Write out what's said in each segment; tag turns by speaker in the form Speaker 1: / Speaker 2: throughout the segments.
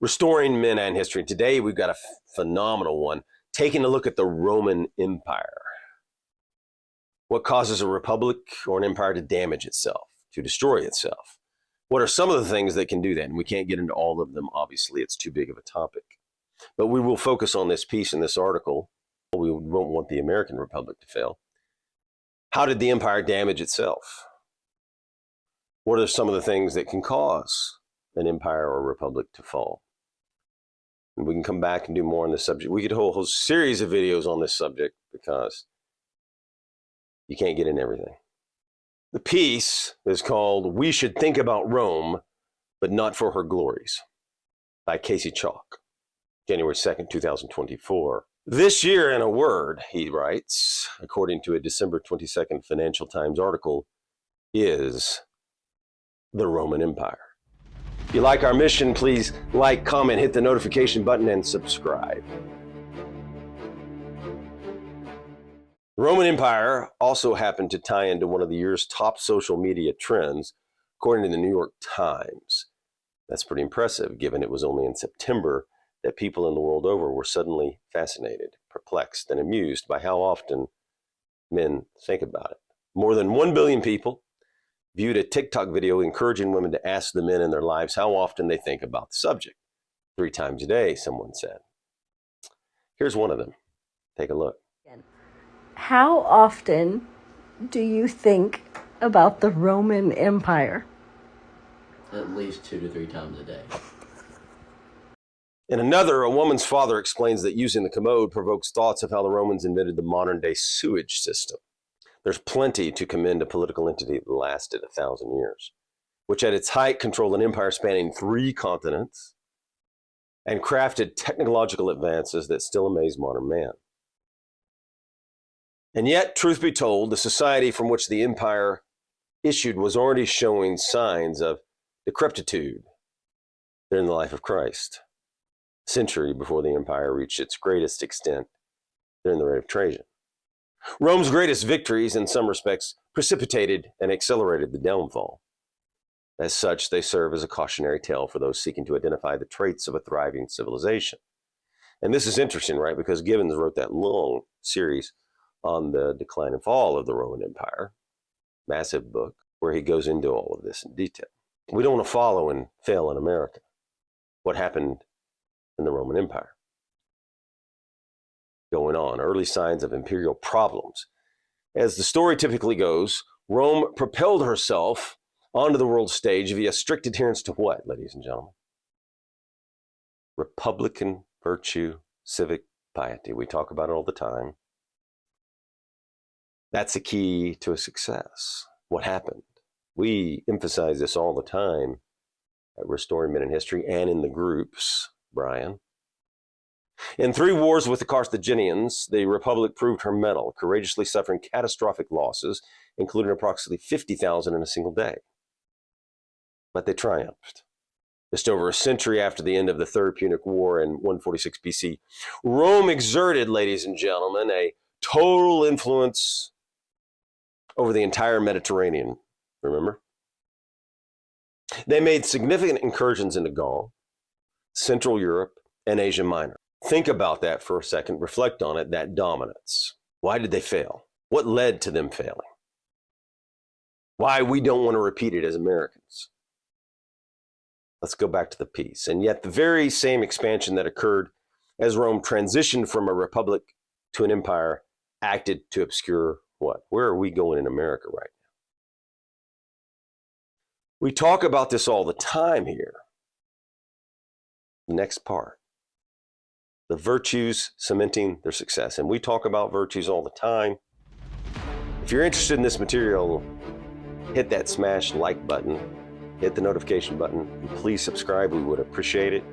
Speaker 1: Restoring Men and History. Today we've got a phenomenal one, taking a look at the Roman Empire. What causes a republic or an empire to damage itself, to destroy itself? What are some of the things that can do that? And we can't get into all of them, obviously. It's too big of a topic. But we will focus on this piece in this article. We won't want the American Republic to fail. How did the empire damage itself? What are some of the things that can cause an empire or a republic to fall? And we can come back and do more on this subject. We could hold a whole series of videos on this subject because you can't get in everything. The piece is called We Should Think About Rome, but Not for Her Glories, by Casey Chalk, January 2nd, 2024. This year, in a word, he writes, according to a December 22nd Financial Times article, is the Roman Empire. If you like our mission, please like, comment, hit the notification button, and subscribe. The Roman Empire also happened to tie into one of the year's top social media trends, according to the New York Times. That's pretty impressive, given it was only in September that people in the world over were suddenly fascinated, perplexed, and amused by how often men think about it. More than 1 billion people viewed a TikTok video encouraging women to ask the men in their lives how often they think about the subject. 3 times a day, someone said. Here's one of them. Take a look.
Speaker 2: How often do you think about the Roman Empire?
Speaker 3: At least 2 to 3 times a day.
Speaker 1: In another, a woman's father explains that using the commode provokes thoughts of how the Romans invented the modern-day sewage system. There's plenty to commend a political entity that lasted 1,000 years, which at its height controlled an empire spanning 3 continents and crafted technological advances that still amaze modern man. And yet, truth be told, the society from which the empire issued was already showing signs of decrepitude during the life of Christ, a century before the empire reached its greatest extent during the reign of Trajan. Rome's greatest victories, in some respects, precipitated and accelerated the downfall. As such, they serve as a cautionary tale for those seeking to identify the traits of a thriving civilization. And this is interesting, right? Because Gibbons wrote that long series on the decline and fall of the Roman Empire, massive book, where he goes into all of this in detail. We don't want to follow and fail in America. What happened in the Roman Empire? Going on, early signs of imperial problems. As the story typically goes, Rome propelled herself onto the world stage via strict adherence to what, ladies and gentlemen? Republican virtue, civic piety. We talk about it all the time. That's the key to a success. What happened? We emphasize this all the time at Restoring Men in History and in the groups, Brian. In 3 wars with the Carthaginians, the Republic proved her mettle, courageously suffering catastrophic losses, including approximately 50,000 in a single day. But they triumphed. Just over a century after the end of the Third Punic War in 146 BC, Rome exerted, ladies and gentlemen, a total influence over the entire Mediterranean, remember? They made significant incursions into Gaul, Central Europe, and Asia Minor. Think about that for a second, reflect on it, that dominance. Why did they fail? What led to them failing? Why we don't want to repeat it as Americans? Let's go back to the piece. And yet the very same expansion that occurred as Rome transitioned from a republic to an empire acted to obscure what? Where are we going in America right now? We talk about this all the time here. Next part. The virtues cementing their success. And we talk about virtues all the time. If you're interested in this material, hit that smash like button, hit the notification button, and please subscribe. We would appreciate it.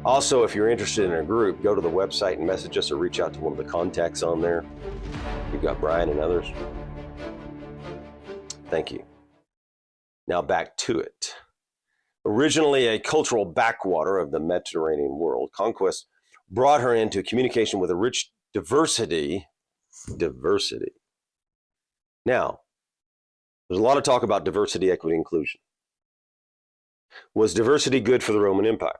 Speaker 1: Also, if you're interested in a group, go to the website and message us or reach out to one of the contacts on there. You've got Brian and others. Thank you. Now back to it. Originally a cultural backwater of the Mediterranean world, conquest brought her into communication with a rich diversity. Now, there's a lot of talk about diversity, equity, inclusion. Was diversity good for the Roman Empire?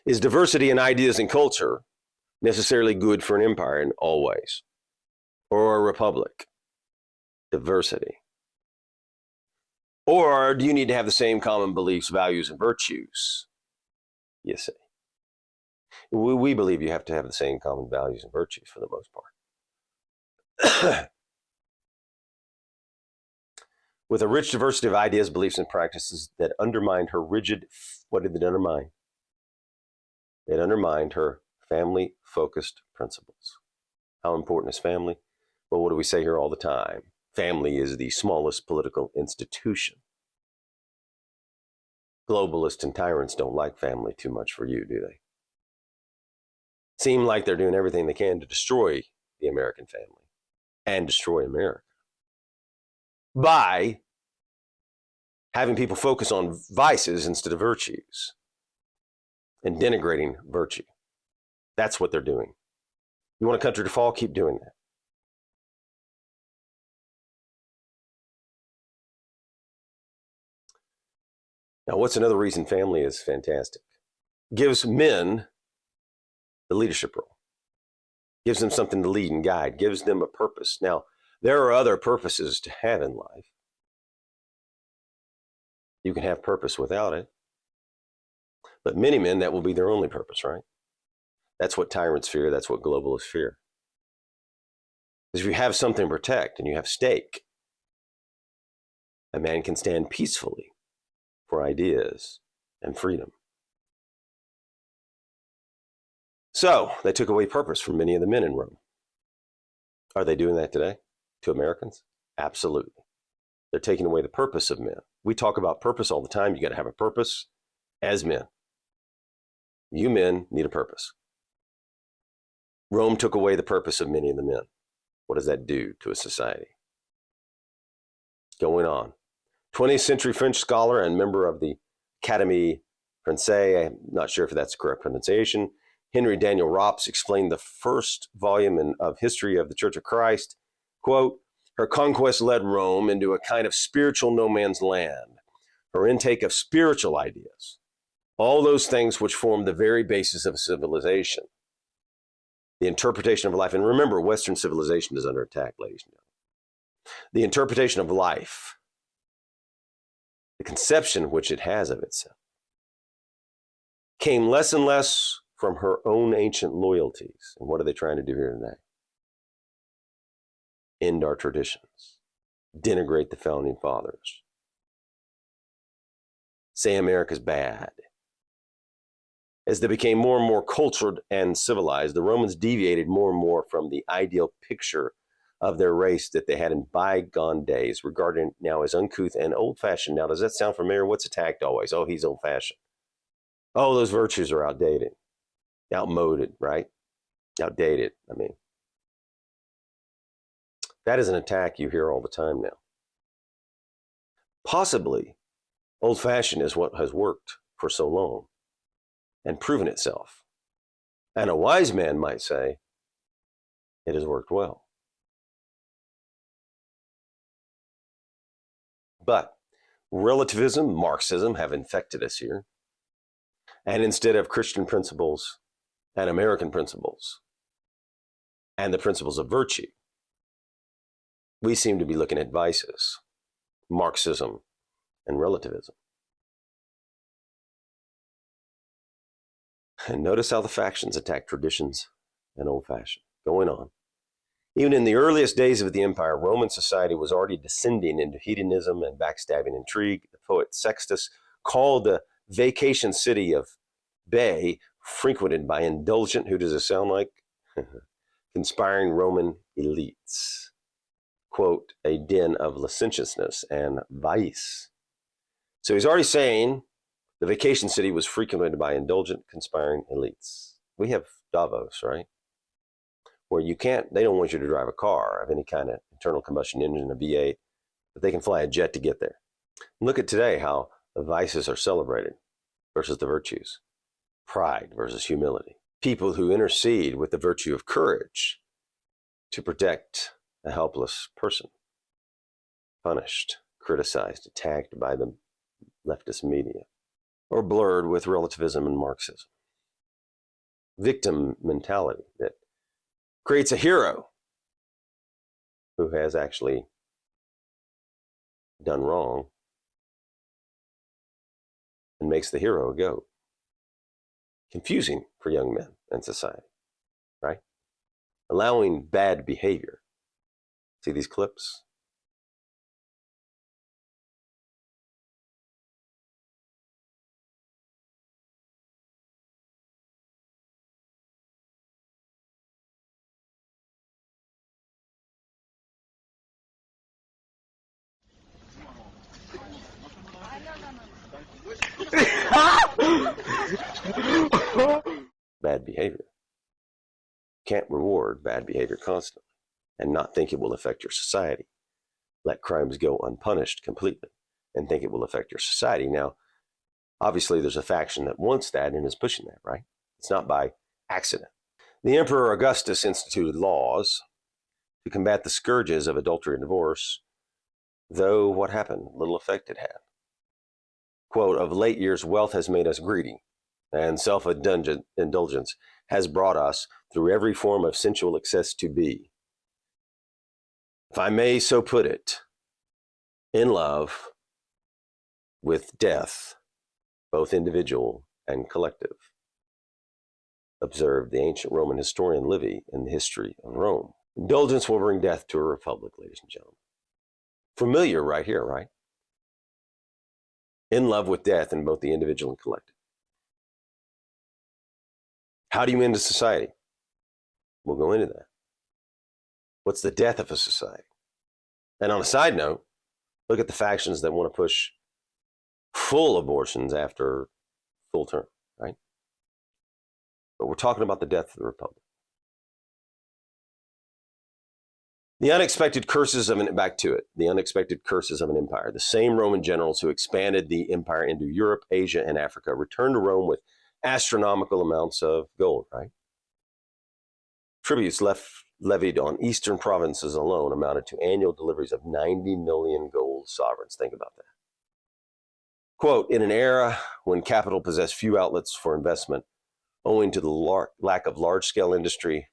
Speaker 1: Is diversity in ideas and culture necessarily good for an empire in all ways? Or a republic? Diversity. Or do you need to have the same common beliefs, values, and virtues? You see. We believe you have to have the same common values and virtues for the most part. With a rich diversity of ideas, beliefs, and practices that undermined her rigid, what did it undermine? It undermined her family-focused principles. How important is family? Well, what do we say here all the time? Family is the smallest political institution. Globalists and tyrants don't like family too much for you, do they? Seem like they're doing everything they can to destroy the American family and destroy America by having people focus on vices instead of virtues and denigrating virtue. That's what they're doing. You want a country to fall? Keep doing that. Now, what's another reason family is fantastic? Gives men the leadership role, gives them something to lead and guide, gives them a purpose. Now, there are other purposes to have in life. You can have purpose without it. But many men, that will be their only purpose, right? That's what tyrants fear. That's what globalists fear. Because if you have something to protect and you have stake, a man can stand peacefully for ideas and freedom. So they took away purpose from many of the men in Rome. Are they doing that today to Americans? Absolutely. They're taking away the purpose of men. We talk about purpose all the time. You got to have a purpose as men. You men need a purpose. Rome took away the purpose of many of the men. What does that do to a society? Going on. 20th century French scholar and member of the Académie Française, I'm not sure if that's the correct pronunciation, Henry Daniel Rops explained the first volume of History of the Church of Christ, quote, her conquest led Rome into a kind of spiritual no man's land. Her intake of spiritual ideas, all those things which form the very basis of civilization, the interpretation of life. And remember, Western civilization is under attack, ladies and gentlemen. The interpretation of life, the conception which it has of itself, came less and less from her own ancient loyalties. And what are they trying to do here today? End our traditions, denigrate the founding fathers, say America's bad. As they became more and more cultured and civilized, the Romans deviated more and more from the ideal picture of their race that they had in bygone days, regarded now as uncouth and old-fashioned. Now, does that sound familiar? What's attacked always? Oh, he's old-fashioned. Oh, those virtues are outdated, outmoded, right? Outdated, I mean. That is an attack you hear all the time now. Possibly, old-fashioned is what has worked for so long and proven itself. And a wise man might say, it has worked well. But relativism, Marxism have infected us here. And instead of Christian principles and American principles and the principles of virtue, we seem to be looking at vices, Marxism and relativism. And notice how the factions attack traditions and old-fashioned. Going on. Even in the earliest days of the empire, Roman society was already descending into hedonism and backstabbing intrigue. The poet Sextus called the vacation city of Bay, frequented by indulgent, who does it sound like? Conspiring Roman elites. Quote, a den of licentiousness and vice. So he's already saying the vacation city was frequented by indulgent, conspiring elites. We have Davos, right? Where you can't, they don't want you to drive a car of any kind of internal combustion engine, a V8, but they can fly a jet to get there. Look at today how the vices are celebrated versus the virtues. Pride versus humility. People who intercede with the virtue of courage to protect a helpless person. Punished, criticized, attacked by the leftist media. Or blurred with relativism and Marxism. victim mentality that creates a hero who has actually done wrong and makes the hero a goat. Confusing for young men and society, right? Allowing bad behavior. See these clips? Bad behavior. Can't reward bad behavior constantly and not think it will affect your society. Let crimes go unpunished completely and think it will affect your society. Now, obviously, there's a faction that wants that and is pushing that, right? It's not by accident. The Emperor Augustus instituted laws to combat the scourges of adultery and divorce, though what happened? Little effect it had. Quote, of late years, wealth has made us greedy, and self-indulgence has brought us through every form of sensual excess to be, if I may so put it, in love with death, both individual and collective, observed the ancient Roman historian Livy in the History of Rome. Indulgence will bring death to a republic, ladies and gentlemen. Familiar right here, right? In love with death in both the individual and collective. How do you end a society? We'll go into that. What's the death of a society? And on a side note, look at the factions that want to push full abortions after full term, right? But we're talking about the death of the republic. The unexpected curses of the unexpected curses of an empire. The same Roman generals who expanded the empire into Europe, Asia, and Africa returned to Rome with astronomical amounts of gold, right? Tributes levied on eastern provinces alone amounted to annual deliveries of 90 million gold sovereigns. Think about that. Quote, in an era when capital possessed few outlets for investment, owing to the lack of large-scale industry,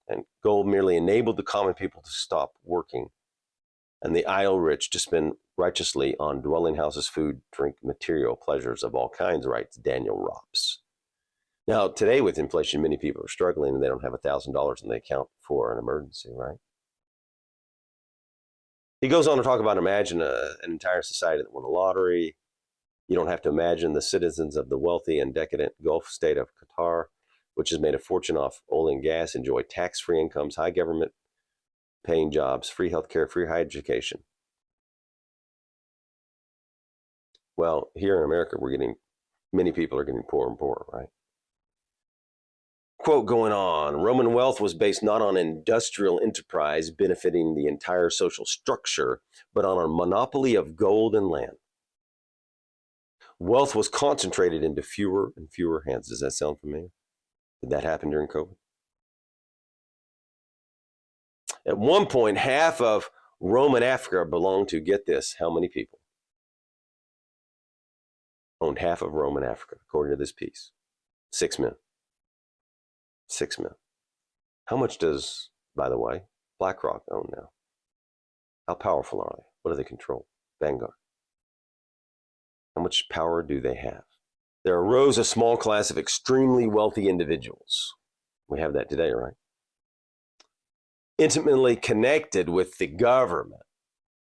Speaker 1: and gold merely enabled the common people to stop working, and the idle rich to spend righteously on dwelling houses, food, drink, material pleasures of all kinds, writes Daniel Rops. Now, today with inflation, many people are struggling and they don't have $1,000 in the account for an emergency, right? He goes on to talk about imagine an entire society that won the lottery. You don't have to imagine the citizens of the wealthy and decadent Gulf state of Qatar, which has made a fortune off oil and gas, enjoy tax-free incomes, high government paying jobs, free healthcare, free higher education. Well, here in America, many people are getting poorer and poorer, right? Quote going on, Roman wealth was based not on industrial enterprise benefiting the entire social structure, but on a monopoly of gold and land. Wealth was concentrated into fewer and fewer hands. Does that sound familiar? Did that happen during COVID? At one point, half of Roman Africa belonged to, get this, how many people? Owned half of Roman Africa, according to this piece. 6 men. 6 men. How much does, by the way, BlackRock own now? How powerful are they? What do they control? Vanguard. How much power do they have? There arose a small class of extremely wealthy individuals. We have that today, right? Intimately connected with the government,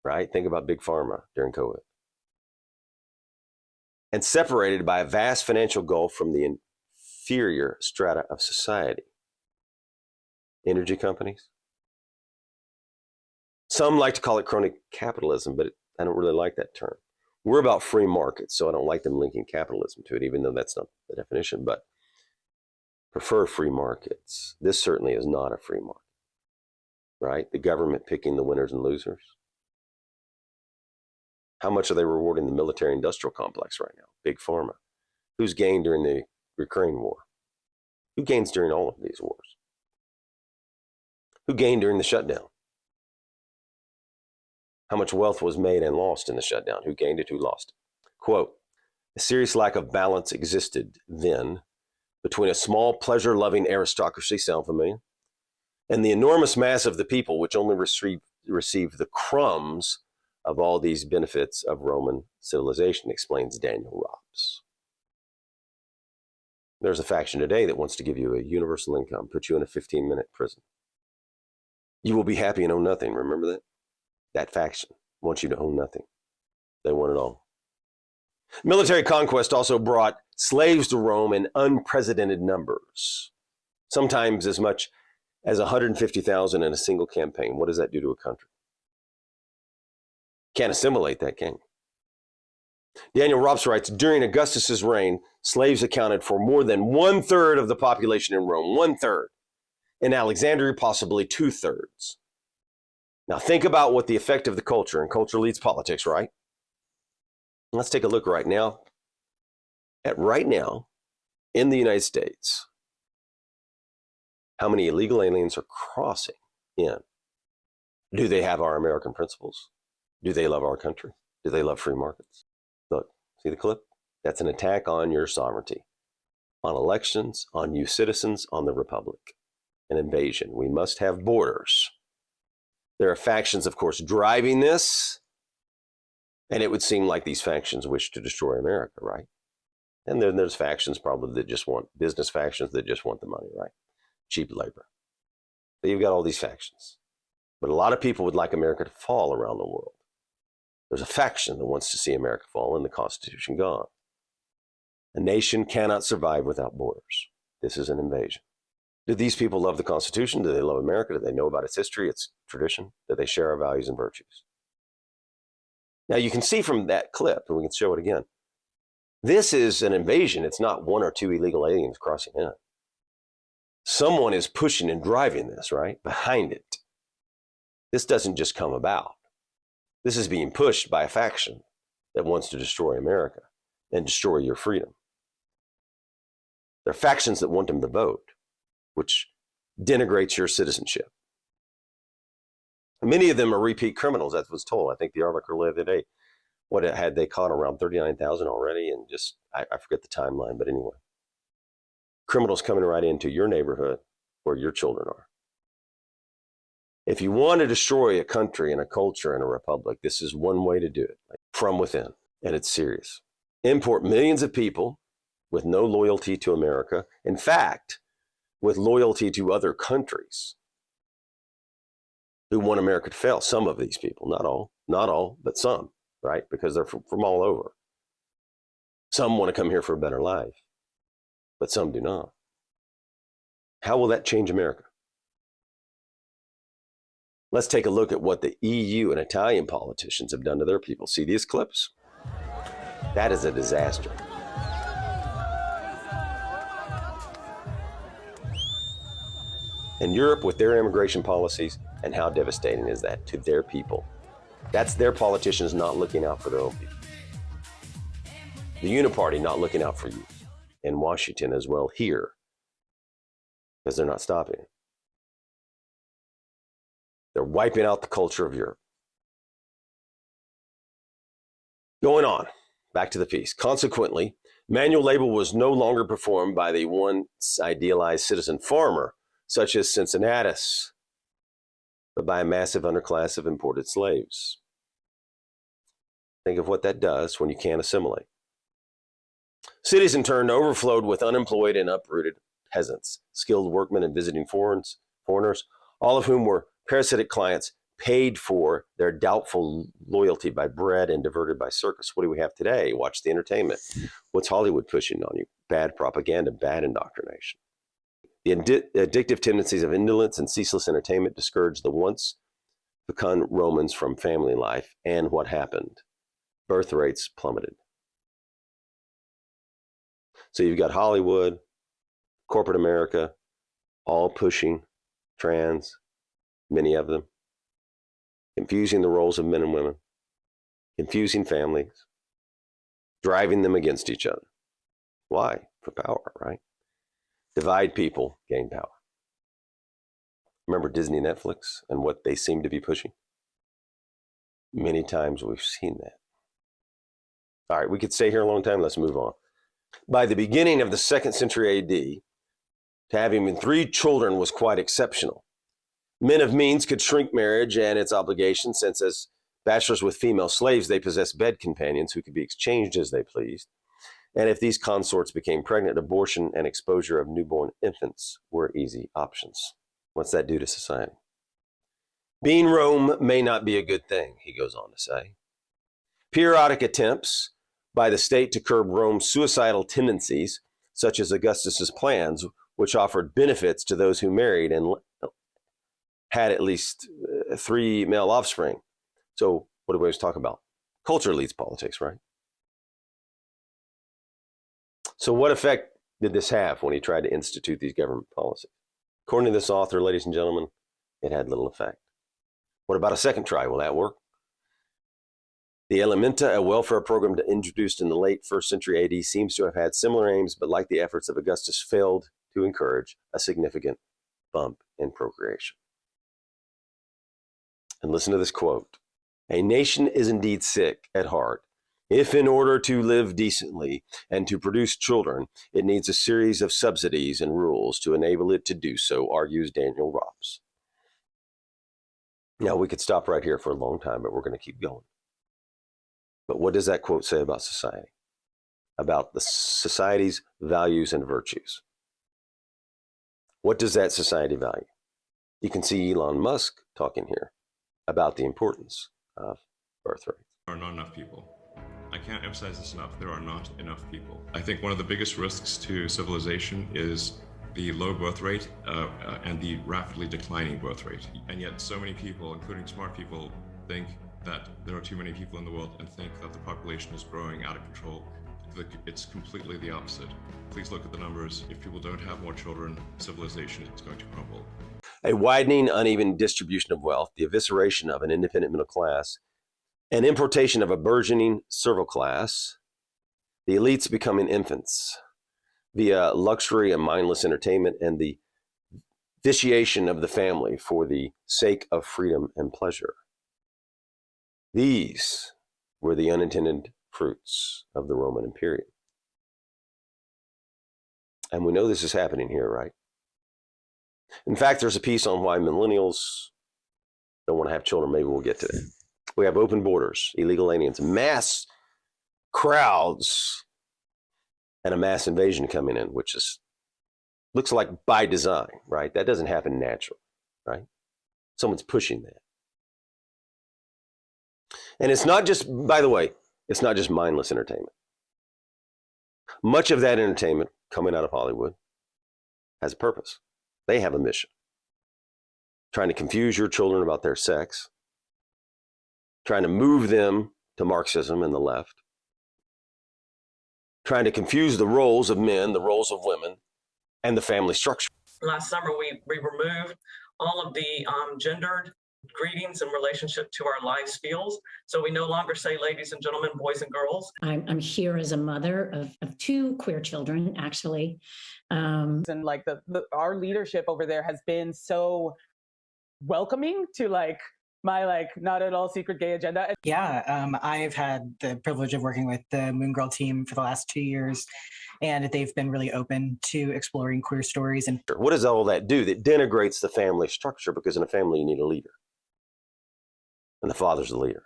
Speaker 1: right? Think about Big Pharma during COVID. And separated by a vast financial gulf from the inferior strata of society. Energy companies. Some like to call it crony capitalism, but I don't really like that term. We're about free markets, so I don't like them linking capitalism to it, even though that's not the definition, but prefer free markets. This certainly is not a free market, right? The government picking the winners and losers. How much are they rewarding the military-industrial complex right now? Big Pharma. Who's gained during the Ukraine war? Who gains during all of these wars? Who gained during the shutdown? How much wealth was made and lost in the shutdown? Who gained it? Who lost it? Quote, a serious lack of balance existed then between a small, pleasure-loving aristocracy, sound familiar, and the enormous mass of the people, which only receive the crumbs of all these benefits of Roman civilization, explains Daniel Robs. There's a faction today that wants to give you a universal income, put you in a 15-minute prison. You will be happy and own nothing. Remember that? That faction wants you to own nothing. They want it all. Military conquest also brought slaves to Rome in unprecedented numbers, sometimes as much as 150,000 in a single campaign. What does that do to a country? Can't assimilate that, can you? Daniel Robs writes, during Augustus's reign, slaves accounted for more than 1/3 of the population in Rome, 1/3. In Alexandria, possibly 2/3. Now think about what the effect of the culture, and culture leads politics, right? Let's take a look right now in the United States, how many illegal aliens are crossing in. Do they have our American principles? Do they love our country? Do they love free markets? Look, see the clip? That's an attack on your sovereignty, on elections, on you citizens, on the republic. An invasion. We must have borders. There are factions, of course, driving this. And it would seem like these factions wish to destroy America, right? And then there's factions probably that just want, business factions that just want the money, right? Cheap labor. So you've got all these factions. But a lot of people would like America to fall around the world. There's a faction that wants to see America fall and the Constitution gone. A nation cannot survive without borders. This is an invasion. Do these people love the Constitution? Do they love America? Do they know about its history, its tradition? Do they share our values and virtues? Now you can see from that clip, and we can show it again, this is an invasion. It's not 1 or 2 illegal aliens crossing in. Someone is pushing and driving this, right? Behind it. This doesn't just come about. This is being pushed by a faction that wants to destroy America and destroy your freedom. There are factions that want them to vote, which denigrates your citizenship. Many of them are repeat criminals, as was told. I think the article the other day, what it had, they caught around 39,000 already, and just, I forget the timeline, but anyway. Criminals coming right into your neighborhood where your children are. If you want to destroy a country and a culture and a republic, this is one way to do it, like from within, and it's serious. Import millions of people with no loyalty to America. In fact, with loyalty to other countries who want America to fail. Some of these people, not all, but some, right? Because they're from all over. Some want to come here for a better life, but some do not. How will that change America? Let's take a look at what the EU and Italian politicians have done to their people. See these clips? That is a disaster. And Europe with their immigration policies, and how devastating is that to their people? That's their politicians not looking out for their own people. The Uniparty not looking out for you. In Washington as well here, because they're not stopping it. They're wiping out the culture of Europe. Going on, back to the piece. Consequently, manual labor was no longer performed by the once idealized citizen farmer, such as Cincinnatus, but by a massive underclass of imported slaves. Think of what that does when you can't assimilate. Cities in turn overflowed with unemployed and uprooted peasants, skilled workmen and visiting foreigners, all of whom were parasitic clients paid for their doubtful loyalty by bread and diverted by circus. What do we have today? Watch the entertainment. What's Hollywood pushing on you? Bad propaganda, bad indoctrination. The addictive tendencies of indolence and ceaseless entertainment discouraged the once fecund Romans from family life. And what happened? Birth rates plummeted. So you've got Hollywood, corporate America, all pushing trans, many of them, confusing the roles of men and women, confusing families, driving them against each other. Why? For power, right? Divide people, gain power. Remember Disney, Netflix, and what they seem to be pushing? Many times we've seen that. All right, we could stay here a long time. Let's move on. By the beginning of the 2nd century AD, to have even 3 children was quite exceptional. Men of means could shrink marriage and its obligations, since as bachelors with female slaves, they possessed bed companions who could be exchanged as they pleased. And if these consorts became pregnant, abortion and exposure of newborn infants were easy options. What's that do to society? Being Rome may not be a good thing, he goes on to say. Periodic attempts by the state to curb Rome's suicidal tendencies, such as Augustus's plans, which offered benefits to those who married and had at least 3 male offspring. So what do we always talk about? Culture leads politics, right? So what effect did this have when he tried to institute these government policies? According to this author, ladies and gentlemen, it had little effect. What about a second try? Will that work? The Alimenta, a welfare program introduced in the late 1st century AD, seems to have had similar aims, but like the efforts of Augustus, failed to encourage a significant bump in procreation. And listen to this quote. A nation is indeed sick at heart if, in order to live decently and to produce children, it needs a series of subsidies and rules to enable it to do so, argues Daniel Rops. Now, we could stop right here for a long time, but we're going to keep going. But what does that quote say about society? About the society's values and virtues? What does that society value? You can see Elon Musk talking here about the importance of birth rates.
Speaker 4: There are not enough people. I can't emphasize this enough. There are not enough people. I think one of the biggest risks to civilization is the low birth rate and the rapidly declining birth rate. And yet so many people, including smart people, think that there are too many people in the world and think that the population is growing out of control. It's completely the opposite. Please look at the numbers. If people don't have more children, civilization is going to crumble.
Speaker 1: A widening, uneven distribution of wealth, the evisceration of an independent middle class, an importation of a burgeoning servile class, the elites becoming infants via luxury and mindless entertainment, and the vitiation of the family for the sake of freedom and pleasure. These were the unintended fruits of the Roman Imperium. And we know this is happening here, right? In fact, there's a piece on why millennials don't want to have children. Maybe we'll get to that. We have open borders, illegal aliens, mass crowds, and a mass invasion coming in, which looks like by design, right? That doesn't happen naturally, right? Someone's pushing that. And it's not just, by the way, it's not just mindless entertainment. Much of that entertainment coming out of Hollywood has a purpose. They have a mission. Trying to confuse your children about their sex, trying to move them to Marxism and the left, trying to confuse the roles of men, the roles of women, and the family structure.
Speaker 5: Last summer, we removed all of the gendered greetings in relationship to our lives feels. So we no longer say ladies and gentlemen, boys and girls.
Speaker 6: I'm here as a mother of 2 queer children, actually.
Speaker 7: And like our leadership over there has been so welcoming to my not at all secret gay agenda.
Speaker 8: Yeah, I've had the privilege of working with the Moon Girl team for the last 2 years, and they've been really open to exploring queer stories. And
Speaker 1: what does all that do? That denigrates the family structure, because in a family you need a leader. And the father's the leader.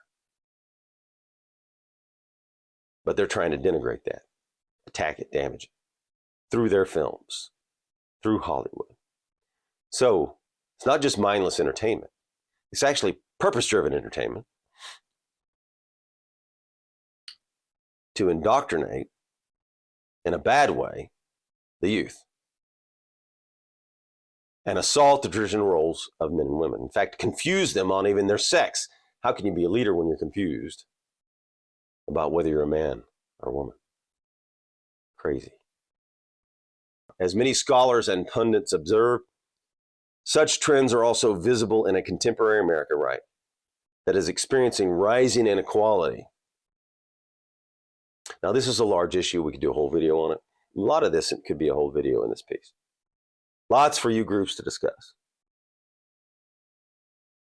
Speaker 1: But they're trying to denigrate that, attack it, damage it, through their films, through Hollywood. So it's not just mindless entertainment. It's actually purpose-driven entertainment to indoctrinate, in a bad way, the youth and assault the traditional roles of men and women. In fact, confuse them on even their sex. How can you be a leader when you're confused about whether you're a man or a woman? Crazy. As many scholars and pundits observe, such trends are also visible in a contemporary America, right, that is experiencing rising inequality. Now, this is a large issue. We could do a whole video on it. A lot of this could be a whole video in this piece. Lots for you groups to discuss.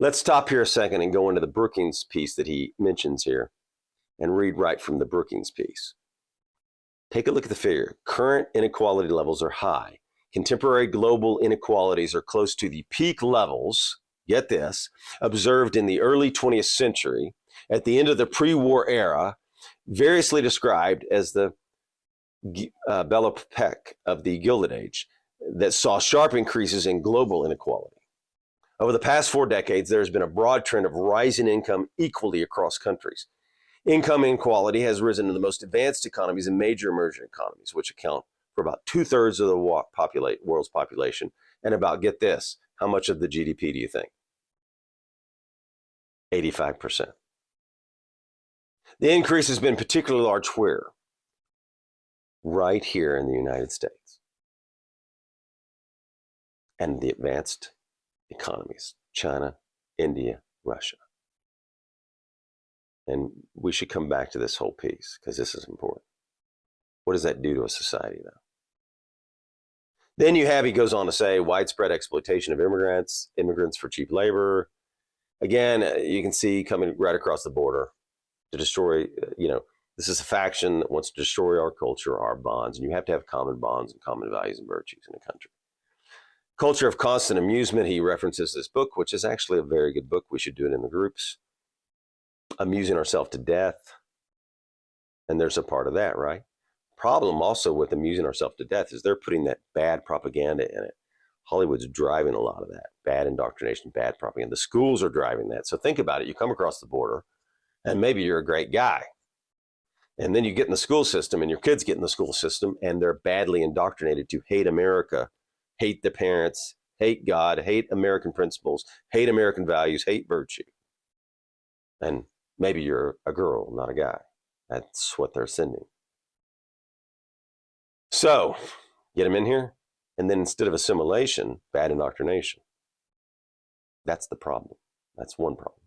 Speaker 1: Let's stop here a second and go into the Brookings piece that he mentions here and read right from the Brookings piece. Take a look at the figure. Current inequality levels are high. Contemporary global inequalities are close to the peak levels, get this, observed in the early 20th century at the end of the pre-war era, variously described as the Belle Epoque of the Gilded Age, that saw sharp increases in global inequality. Over the past 4 decades, there has been a broad trend of rising income equally across countries. Income inequality has risen in the most advanced economies and major emerging economies, which account for about 2/3 of the world's population. And about, get this, how much of the GDP do you think? 85%. The increase has been particularly large where? Right here in the United States. And the advanced economies, China, India, Russia. And we should come back to this whole piece because this is important. What does that do to a society, though? Then you have, he goes on to say, widespread exploitation of immigrants for cheap labor. Again, you can see coming right across the border to destroy, this is a faction that wants to destroy our culture, our bonds, and you have to have common bonds and common values and virtues in a country. Culture of constant amusement, he references this book, which is actually a very good book. We should do it in the groups. Amusing ourselves to death. And there's a part of that, right? Problem also with amusing ourselves to death is they're putting that bad propaganda in it. Hollywood's driving a lot of that. Bad indoctrination, bad propaganda. The schools are driving that. So think about it. You come across the border and maybe you're a great guy. And then you get in the school system and your kids get in the school system and they're badly indoctrinated to hate America, hate the parents, hate God, hate American principles, hate American values, hate virtue. And maybe you're a girl, not a guy. That's what they're sending. So, get them in here, and then instead of assimilation, bad indoctrination. That's the problem. That's one problem.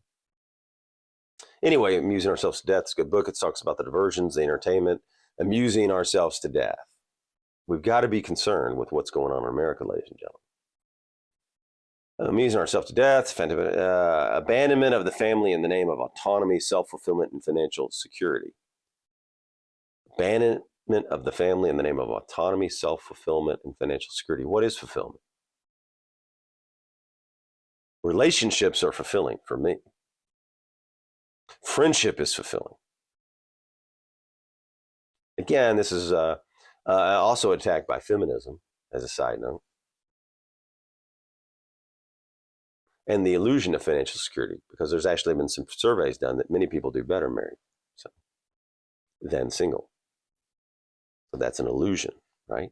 Speaker 1: Anyway, Amusing Ourselves to Death is a good book. It talks about the diversions, the entertainment, amusing ourselves to death. We've got to be concerned with what's going on in America, ladies and gentlemen. Amusing ourselves to death, abandonment of the family in the name of autonomy, self-fulfillment, and financial security. Abandonment of the family in the name of autonomy, self-fulfillment, and financial security. What is fulfillment? Relationships are fulfilling for me. Friendship is fulfilling. Again, this is also attacked by feminism, as a side note. And the illusion of financial security, because there's actually been some surveys done that many people do better married than single. So that's an illusion, right?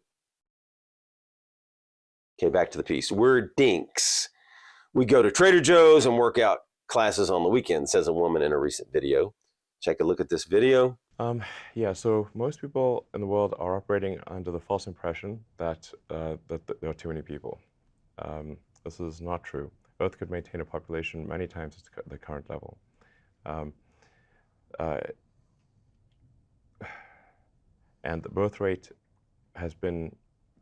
Speaker 1: Okay, back to the piece. We're dinks. We go to Trader Joe's and work out classes on the weekend, says a woman in a recent video. Take a look at this video.
Speaker 9: Yeah, so most people in the world are operating under the false impression that there are too many people. This is not true. Earth could maintain a population many times the current level. And the birth rate has been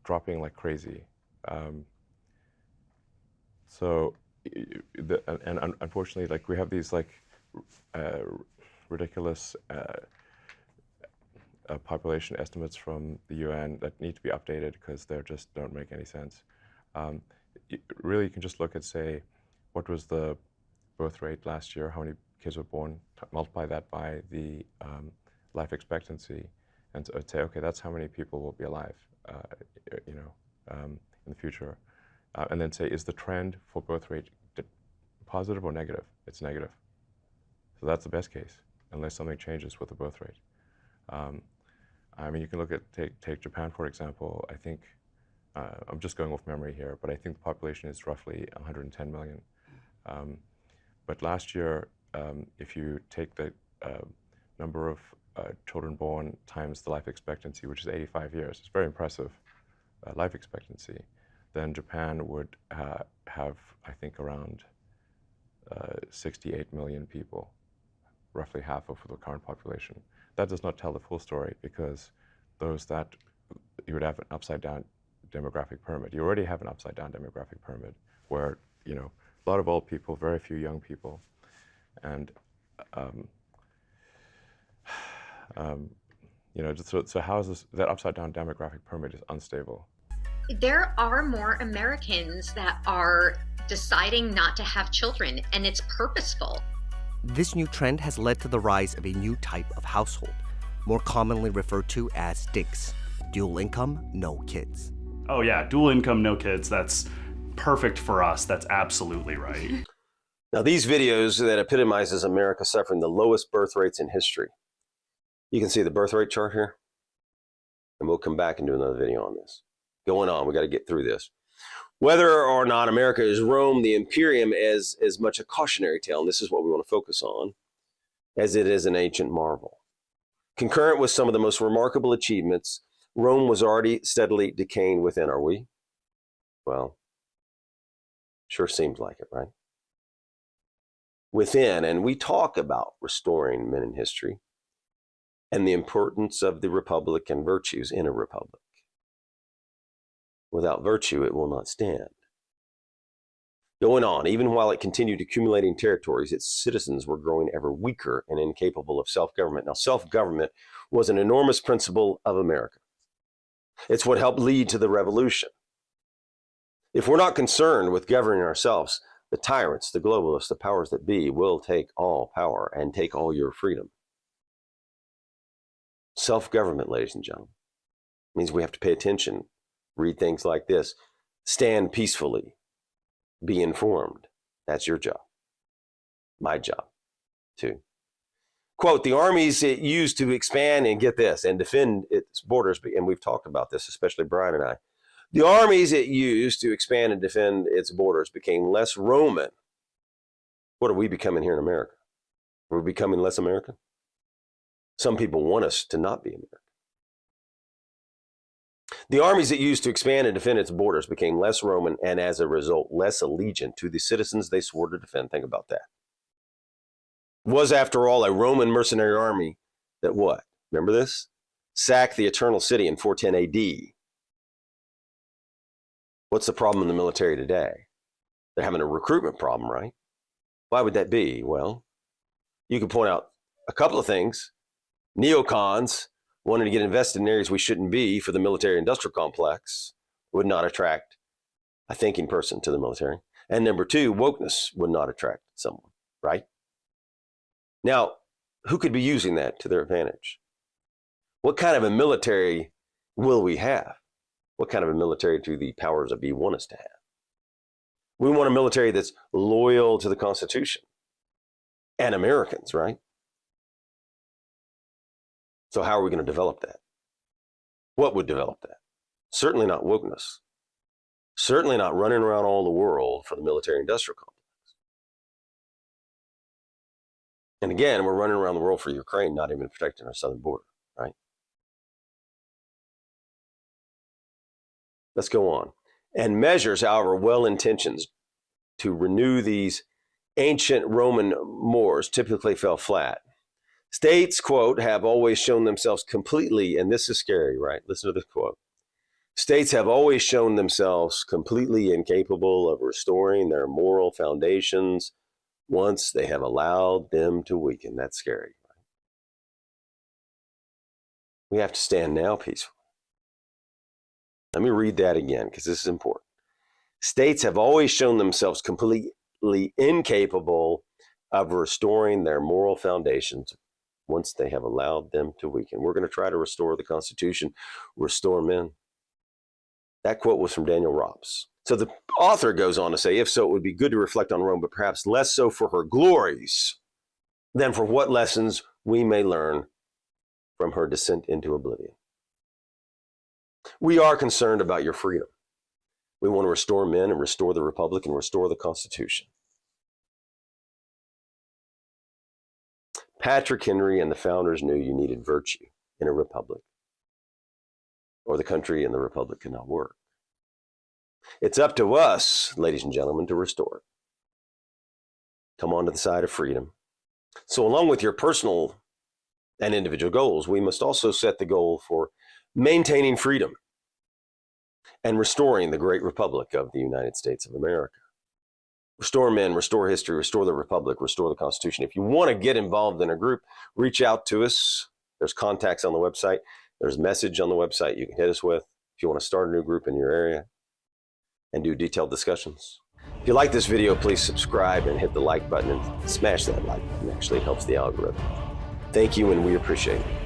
Speaker 9: dropping like crazy. And unfortunately, like we have these like ridiculous population estimates from the UN that need to be updated because they just don't make any sense. Really, you can just look at, say, what was the birth rate last year, how many kids were born, multiply that by the life expectancy, and say, okay, that's how many people will be alive, in the future. And then say, is the trend for birth rate positive or negative? It's negative. So that's the best case, unless something changes with the birth rate. I mean, you can look at, take Japan, for example. I think, I'm just going off memory here, but I think the population is roughly 110 million. But last year, if you take the number of children born times the life expectancy, which is 85 years, it's very impressive life expectancy, then Japan would have, I think, around 68 million people, roughly half of the current population. That does not tell the full story, because you would have an upside down demographic pyramid. You already have an upside down demographic pyramid where, a lot of old people, very few young people. And So how is this, that upside down demographic pyramid is unstable?
Speaker 10: There are more Americans that are deciding not to have children, and it's purposeful.
Speaker 11: This new trend has led to the rise of a new type of household, more commonly referred to as DINKs, dual income, no kids.
Speaker 12: Oh yeah, dual income, no kids. That's perfect for us. That's absolutely right.
Speaker 1: Now, these videos that epitomizes America suffering the lowest birth rates in history. You can see the birth rate chart here, and we'll come back and do another video on this. Going on, we got to get through this. Whether or not America is Rome, the Imperium, as much a cautionary tale, and this is what we want to focus on, as it is an ancient marvel. Concurrent with some of the most remarkable achievements, Rome was already steadily decaying within, are we? Well, sure seems like it, right? Within, and we talk about restoring men in history and the importance of the republic and virtues in a republic. Without virtue, it will not stand. Going on, even while it continued accumulating territories, its citizens were growing ever weaker and incapable of self-government. Now, self-government was an enormous principle of America. It's what helped lead to the revolution. If we're not concerned with governing ourselves, the tyrants, the globalists, the powers that be will take all power and take all your freedom. Self-government, ladies and gentlemen, means we have to pay attention, read things like this, stand peacefully, be informed. That's your job, my job too. Quote, the armies it used to expand and get this and defend its borders, and we've talked about this, especially Brian and I. The armies it used to expand and defend its borders became less Roman. What are we becoming here in America? Are we becoming less American? Some people want us to not be American. The armies it used to expand and defend its borders became less Roman and as a result, less allegiant to the citizens they swore to defend. Think about that. Was, after all, a Roman mercenary army that what? Remember this? Sacked the Eternal City in 410 AD. What's the problem in the military today? They're having a recruitment problem, right? Why would that be? Well, you can point out a couple of things. Neocons wanting to get invested in areas we shouldn't be for the military industrial complex would not attract a thinking person to the military. And number two, wokeness would not attract someone, right? Now, who could be using that to their advantage? What kind of a military will we have? What kind of a military do the powers that be want us to have? We want a military that's loyal to the Constitution and Americans, right? So how are we going to develop that? What would develop that? Certainly not wokeness. Certainly not running around all the world for the military-industrial complex. And again, we're running around the world for Ukraine, not even protecting our southern border, right? Let's go on. And measures, however, well-intentioned to renew these ancient Roman mores typically fell flat. States, quote, have always shown themselves completely, and this is scary, right? Listen to this quote. States have always shown themselves completely incapable of restoring their moral foundations once they have allowed them to weaken. That's scary. Right? We have to stand now peacefully. Let me read that again because this is important. States have always shown themselves completely incapable of restoring their moral foundations once they have allowed them to weaken. We're going to try to restore the Constitution, restore men. That quote was from Daniel Rops. So the author goes on to say, if so, it would be good to reflect on Rome, but perhaps less so for her glories than for what lessons we may learn from her descent into oblivion. We are concerned about your freedom. We want to restore men and restore the Republic and restore the Constitution. Patrick Henry and the founders knew you needed virtue in a republic, or the country and the republic could not work. It's up to us, ladies and gentlemen, to restore it. Come on to the side of freedom. So along with your personal and individual goals, we must also set the goal for maintaining freedom and restoring the great republic of the United States of America. Restore men, restore history, restore the republic, restore the Constitution. If you want to get involved in a group, reach out to us. There's contacts on the website. There's a message on the website you can hit us with if you want to start a new group in your area and do detailed discussions. If you like this video, please subscribe and hit the like button and smash that like button. It actually helps the algorithm. Thank you, and we appreciate it.